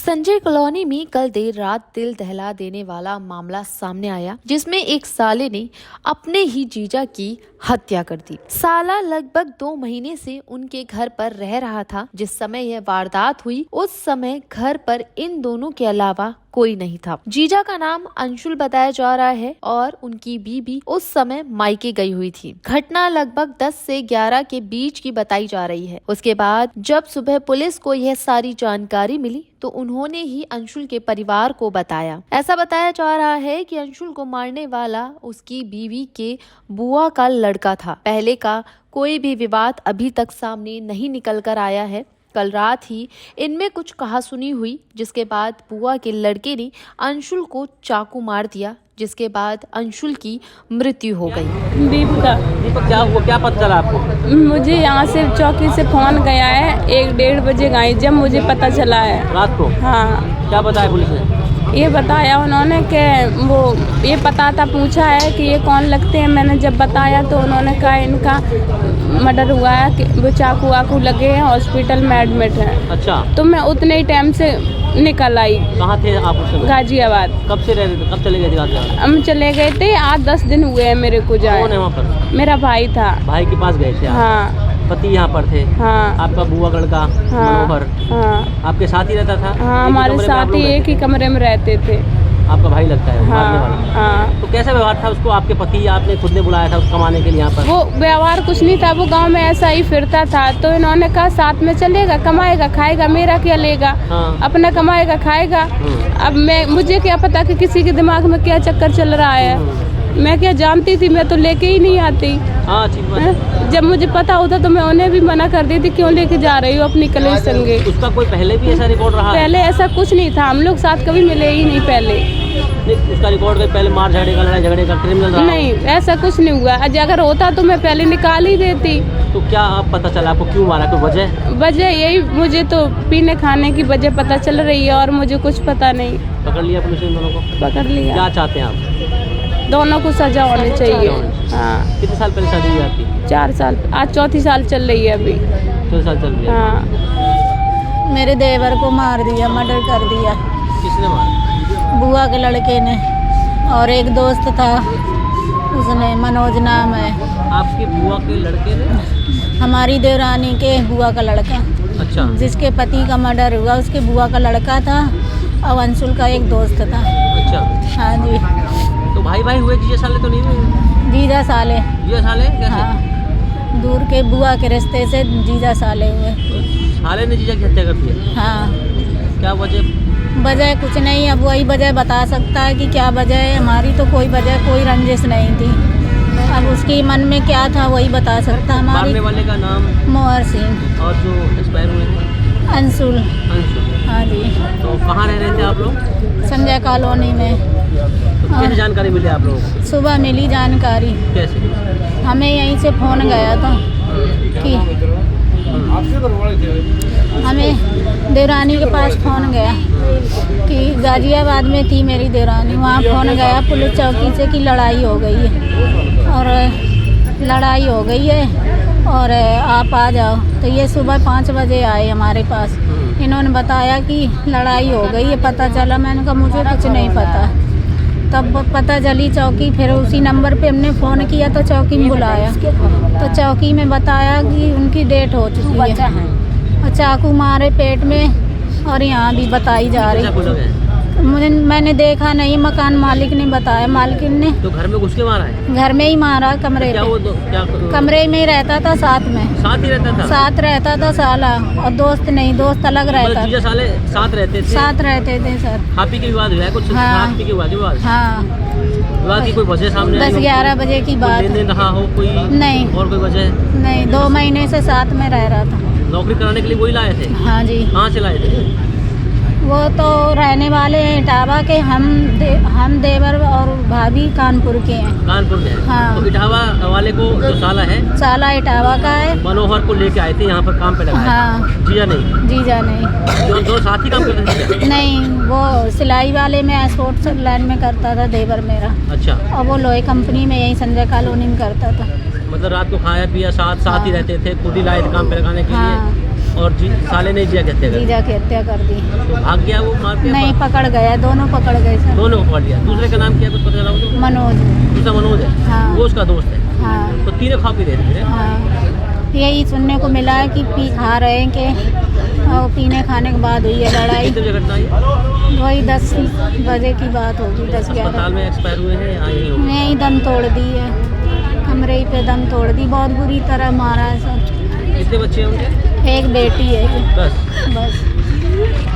Sanjay colony में कल देर रात दिल दहला देने वाला मामला सामने आया, जिसमें एक साले ने अपने ही जीजा की हत्या कर दी। साला लगभग 2 महीने से उनके घर पर रह रहा था। जिस समय यह वारदात हुई उस समय घर पर इन दोनों के अलावा कोई नहीं था। जीजा का नाम अंशुल बताया जा रहा है और उनकी बीबी उस समय मायके गई हुई थी। घटना लगभग 10 से 11 के बीच की बताई जा रही है। उसके बाद जब सुबह पुलिस को यह सारी जानकारी मिली तो उन्होंने ही अंशुल के परिवार को बताया। ऐसा बताया जा रहा है कि अंशुल को मारने वाला उसकी बीवी के बुआ का लड़का था। पहले का कोई भी विवाद अभी तक सामने नहीं निकल कर आया है। कल रात ही इनमें कुछ कहासुनी हुई, जिसके बाद बुआ के लड़के ने अंशुल को चाकू मार दिया, जिसके बाद अंशुल की मृत्यु हो गई। दीपक क्या हुआ, क्या पता चला आपको? मुझे यहाँ से चौकी से फोन गया है 1-1:30 बजे गई, जब मुझे पता चला है रात को। हाँ, क्या बताया पुलिस ने? ये बताया उन्होंने कि वो ये पता था, पूछा है कि ये कौन लगते हैं। मैंने जब बताया तो उन्होंने कहा इनका मर्डर हुआ है, कि वो चाकू वाकू लगे हैं, हॉस्पिटल में एडमिट है। अच्छा, तो मैं उतने ही टाइम से निकल आई। कहाँ थे आप उस समय? गाजियाबाद। कब से रह रहे थे, कब चले गए थे गाजियाबाद? हम चले गए थे 8-10 दिन हुए हैं मेरे को जाए। कौन है वहाँ पर? मेरा भाई था। भाई के पास गए थे आप? हाँ पति यहाँ पर थे? हाँ आपका बुआ का लड़का मनोहर हाँ आपके साथ ही रहता था? हाँ, हमारे साथ ही एक ही कमरे में रहते थे। आपका भाई लगता है मारने हाँ वाला? हाँ। तो कैसा व्यवहार था उसको? आपके पति आपने खुद ने बुलाया था उसको कमाने के लिए यहाँ पर? वो व्यवहार कुछ नहीं था, वो गांव में ऐसा ही फिरता था। तो इन्होंने कहा साथ में चलेगा, कमाएगा खाएगा, मेरा क्या लेगा। हाँ। अपना कमाएगा खाएगा। अब मुझे क्या पता कि किसी के दिमाग में क्या चक्कर चल रहा है। मैं क्या जानती थी, मैं तो लेके ही नहीं आती। हाँ, ठीक बात है। जब मुझे पता होता तो मैं उन्हें भी मना कर देती, क्यों लेके जा रही हो अपनी कलेश संगे। उसका कोई पहले भी ऐसा रिकॉर्ड रहा? पहले ऐसा कुछ नहीं था, हम लोग साथ कभी मिले ही नहीं पहले। नहीं, उसका रिकॉर्ड पहले मार झगड़े का, लड़ाई झगड़े का, क्रिमिनल रहा? नहीं, ऐसा कुछ नहीं हुआ। अगर होता तो मैं पहले निकाल ही देती। तो क्या आप पता चला आपको क्यों मारा, कोई वजह? वजह यही, मुझे तो पीने खाने की वजह पता चल रही है और मुझे कुछ पता नहीं। पकड़ लिया पुलिस ने इन दोनों को? पकड़ लिया। क्या चाहते हैं आप? दोनों को सजा होनी चाहिए। हाँ। कितने साल पहले शादी हुई आपकी? 4 साल, आज 4थी साल चल रही है अभी। 4 साल चल रही है। हाँ। मेरे देवर को मार दिया, मर्डर कर दिया। किसने मारा? बुआ के लड़के ने, और एक दोस्त था उसने, मनोज नाम है। आपकी बुआ के लड़के ने? हमारी देवरानी के बुआ का लड़का। अच्छा। जिसके पति का मर्डर हुआ उसके बुआ का लड़का था और अंशुल का एक दोस्त था। अच्छा। हाँ जी। तो भाई भाई हुए? जीजा साले तो नहीं हुए? जीजा साले। जीजा साले कैसे? हाँ, दूर के बुआ के रिश्ते से जीजा साले हुए। साले ने जीजा की हत्या कर दी? हाँ। क्या वजह? वजह कुछ नहीं, अब वही वजह बता सकता है कि क्या वजह है। हमारी तो कोई वजह, कोई रंजिश नहीं थी। अब उसके मन में क्या था वही बता सकता। हमारी मारने वाले का नाम? मोहर सिंह। और जो एक्सपायर हुए थे? अंशुल। अंशुल। हाँ जी। तो कहाँ रह रहे थे आप लोग? संजय कॉलोनी में। तो कैसे जानकारी मिली आप लोगों को? सुबह मिली जानकारी। कैसे? हमें यहीं से फ़ोन गया था कि हमें देवरानी के पास फ़ोन गया कि गाजियाबाद में थी मेरी देवरानी, वहाँ फ़ोन गया पुलिस चौकी से कि लड़ाई हो गई है और लड़ाई हो गई है और आप आ जाओ। तो ये सुबह 5 बजे आए हमारे पास। इन्होंने बताया कि लड़ाई हो गई है, पता चला। मैंने कहा मुझे कुछ नहीं पता। तब पता चली चौकी, फिर उसी नंबर पे हमने फ़ोन किया तो चौकी में बुलाया तो चौकी में बताया कि उनकी डेट हो चुकी है और चाकू मारे पेट में और यहाँ भी बताई जा रही। मैंने देखा नहीं, मकान मालिक ने बताया, मालकिन ने। तो घर में घुस के मारा है? घर में ही मारा, कमरे पे। कमरे में ही रहता था, साथ में। साथ ही रहता था? साथ रहता था साला, और दोस्त नहीं, दोस्त अलग रहता। जीजा साले साथ रहते थे? साथ रहते थे सर। खा पी के विवाद हुआ है कुछ? हाँ। खा पी के हुआ के विवाद? हाँ। विवाद की कोई वजह सामने आई? 10-11 बजे की बात। लेन देन रहा हो कोई? नहीं। और कोई वजह? नहीं, 2 महीने से साथ में रह रहा था। नौकरी कराने के लिए वही लाए थे? हाँ जी। कहाँ से लाए थे? वो तो रहने वाले हैं इटावा के। हम देवर और भाभी कानपुर के हैं। कानपुर के हैं? हाँ। तो इटावा वाले को जो साला है? साला इटावा का है। मनोहर को लेके आए थे यहाँ पर काम पे लगाया? हाँ। जीजा नहीं? जीजा नहीं। जो दो साथ ही काम करते थे? नहीं, वो सिलाई वाले में स्पोर्ट्स लाइन में करता था देवर मेरा। अच्छा। और वो लोहे कंपनी में यही संजय कॉलोनी में करता था। मतलब रात को खाया पिया साथ ही रहते थे, खुद ही लाए थे काम पे लगाने के लिए? और जी साले ने जिया की हत्या कर दी। जीजा की हत्या कर दी। तो भाग गया वो मार के? नहीं, पकड़ गया, दोनों पकड़ गए सर। दोनों को पकड़ लिया। दूसरे का नाम क्या है, कुछ पता चला उसको? मनोज। दूसरा मनोज है। हाँ। वो उसका दोस्त है। हाँ तो तीनों खा पी रहे थे। हाँ, यही सुनने को मिला है कि पी खा रहे हैं कि और पीने खाने के बाद हुई है लड़ाई। कितने बजे घटना हुई? वही 10 बजे की बात होगी, 10-11। अस्पताल में एक्सपायर हुए हैं या यहीं हो गए? यहीं दम तोड़ दी है, कमरे ही पे दम तोड़ दी, बहुत बुरी तरह मारा है सब। कितने बच्चे हैं उनके? एक बेटी है बस। बस।